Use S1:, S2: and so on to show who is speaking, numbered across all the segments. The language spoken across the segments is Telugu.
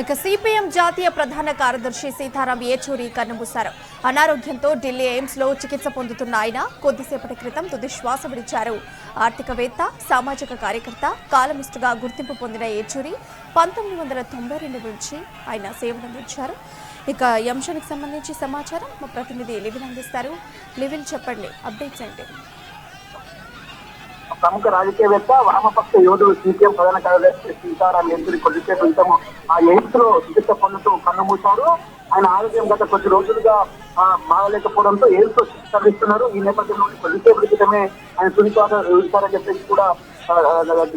S1: ఇక సిపిఎం జాతీయ ప్రధాన కార్యదర్శి సీతారాం యేచూరి కన్నుమూశారు. అనారోగ్యంతో ఢిల్లీ ఎయిమ్స్ లో చికిత్స పొందుతున్న ఆయన కొద్దిసేపటి క్రితం తుది శ్వాస విడిచారు. ఆర్థికవేత్త, సామాజిక కార్యకర్త, కాలమిస్టుగా గుర్తింపు పొందిన యేచూరి 1992 నుంచి ఆయన సేవలందించారు. ఇక ఈ అంశానికి సంబంధించి సమాచారం మా ప్రతినిధి లివిన్ అందిస్తారు. లివిన్, చెప్పండి, అప్డేట్స్ ఏంటి?
S2: ప్రముఖ రాజకీయవేత్త, వామపక్ష యోధుడు, సిపిఎం ప్రధాన కార్యదర్శి సీతారాం యేచూరి కొద్దిసేపు క్రితం ఆ ఎయిమ్స్ లో చికిత్స పొందుతూ కన్నుమూశారు. ఆయన ఆరోగ్యం గత కొద్ది రోజులుగా బాగలేకపోవడంతో ఎయిమ్స్ లో చికిత్స అందిస్తున్నారు. ఈ నేపథ్యంలో కొద్దిసేపటి క్రితమే ఆయన తుదిశ్వాస విడిచారని చెప్పేసి కూడా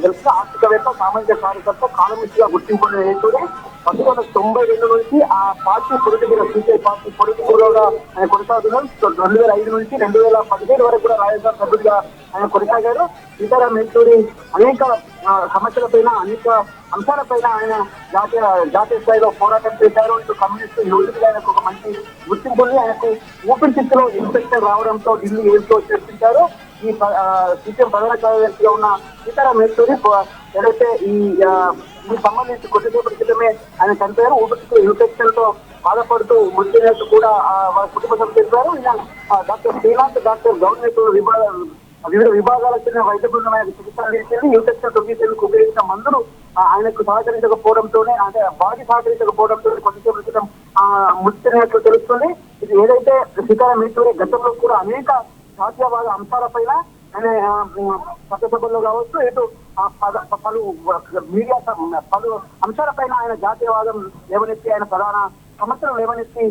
S2: తెలుసు. ఆర్థికవేత్త, సామాజిక కార్యకర్త, కాలమిస్ట్ గా గుర్తింపు పొందిన యేచూరి 1992 నుంచి ఆ party political CPI party political గా ఆయన కొనసాగుతున్నారు. 2005 నుంచి 2017 వరకు కూడా రాజ్యసభ సభ్యుడిగా ఆయన కొనసాగారు. సీతారాం యేచూరి అనేక సమస్యలపైన, అనేక అంశాలపైన ఆయన జాతీయ స్థాయిలో పోరాటం చేశారు. ఇటు కమ్యూనిస్టు యువకుడిగా ఆయనకు ఒక మంచి గుర్తింపు ఉంది. ఆయనకు ఊపిరితిత్తులో ఇన్ఫెక్షన్ రావడంతో ఢిల్లీ ఎయిమ్స్ లో చేర్పించారు. ఈ సిపిఎం ప్రధాన కార్యదర్శిగా ఉన్న సీతారాం యేచూరి ఏదైతే ఈ సంబంధించి కొద్దిసేపటి క్రితమే ఆయన చనిపోయారు. ఊపిరితిత్తుల ఇన్ఫెక్షన్ తో బాధపడుతూ మృతి కూడా వాళ్ళ కుటుంబ సభ్యులు తెలిపారు. ఈయన డాక్టర్ శ్రీనాథ్, డాక్టర్ గౌరవ వివిధ విభాగాలకు చెందిన వైద్య బృందం ఆయన చికిత్స అందించింది. ఇన్ఫెక్షన్ తొలగించేందుకు ఉపయోగించిన మందులు ఆయనకు సహకరించకపోవడంతోనే, అంటే బాడీ సహకరించకపోవడంతో కొద్దిసేపటి క్రితం మృతి చెందినట్లు తెలుస్తుంది. ఇది ఏదైతే సీతారాం యేచూరి గతంలో కూడా అనేక జాతీయవాద అంశాలపైన ఆయన చట్టసభల్లో కావచ్చు, ఇటు పలు మీడియా పలు అంశాలపైన ఆయన జాతీయవాదం లేవనెత్తి, ఆయన ప్రధాన సమస్యలు లేవనెత్తి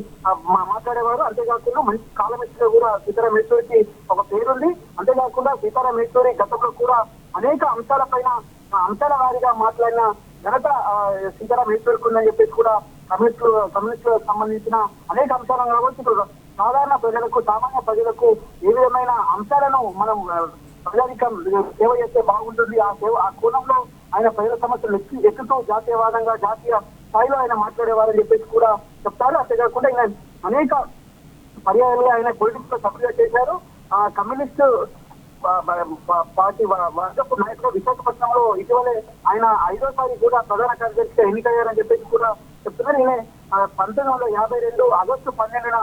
S2: మాట్లాడేవారు. అంతేకాకుండా మంచి కాలమిస్టుగా కూడా సీతారాం యేచూరికి ఒక పేరుంది. అంతేకాకుండా సీతారాం యేచూరి గతంలో కూడా అనేక అంశాలపైన అంశాల వారీగా మాట్లాడిన ఘనత సీతారాం యేచూరికి ఉందని చెప్పేసి కూడా కమ్యూనిస్టులకు సంబంధించిన అనేక అంశాలను కావచ్చు, సాధారణ ప్రజలకు, సామాన్య ప్రజలకు ఏ విధమైన అంశాలను మనం ప్రజానికం సేవ చేస్తే బాగుంటుంది, ఆ కోణంలో ఆయన ప్రజల సమస్యలు ఎక్కుతూ జాతీయవాదంగా, జాతీయ స్థాయిలో ఆయన మాట్లాడేవారని చెప్పేసి కూడా చెప్తారు. అంతేకాకుండా ఆయన అనేక పర్యాయాలుగా ఆయన పొలిటిక్స్ లో సభ్యులుగా చేశారు. కమ్యూనిస్టు పార్టీ వర్గపు నాయకులు విశాఖపట్నంలో ఇటీవలే ఆయన 5వసారి కూడా ప్రధాన కార్యదర్శిగా ఎన్నికయ్యారని చెప్పేసి కూడా చెప్తున్నారు. ఈయన 1952 ఆగస్టు 12న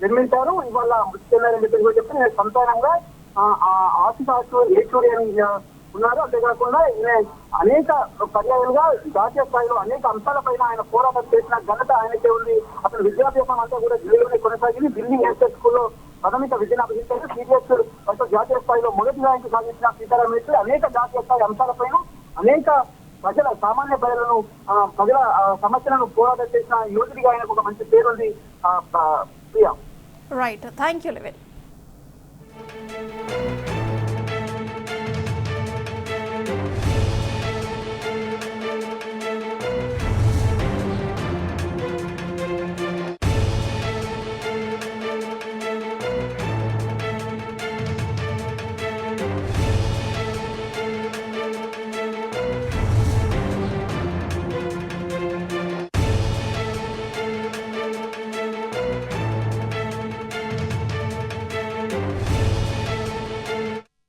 S2: జన్మించారు. ఇవాళ మృతి చెందారని చెప్పేసి కూడా చెప్తే సంతానంగా ఆశిష్ యేచూరి అని ఉన్నారు. అంతేకాకుండా ఈయన అనేక పర్యాయాలుగా జాతీయ స్థాయిలో అనేక అంశాలపైన ఆయన పోరాటం చేసిన ఘనత ఆయనకే ఉంది. అసలు విద్యాభ్యాసం అంతా కూడా ఢిల్లీలోనే కొనసాగింది. ఢిల్లీ ఎస్ఎస్ స్కూల్లో ప్రాథమిక విద్యను అభ్యసించారు. సిబిఎస్ జాతీయ స్థాయిలో మొదటి ర్యాంకు సాధించిన సీతారాం యేచూరి అనేక జాతీయ స్థాయి అంశాలపైన అనేక సామాన్య ప్రజల సమస్యలను పోరాటం చేసిన యువకుడిగా ఆయనకు ఒక మంచి పేరు ఉంది.
S1: Right, thank you live-in.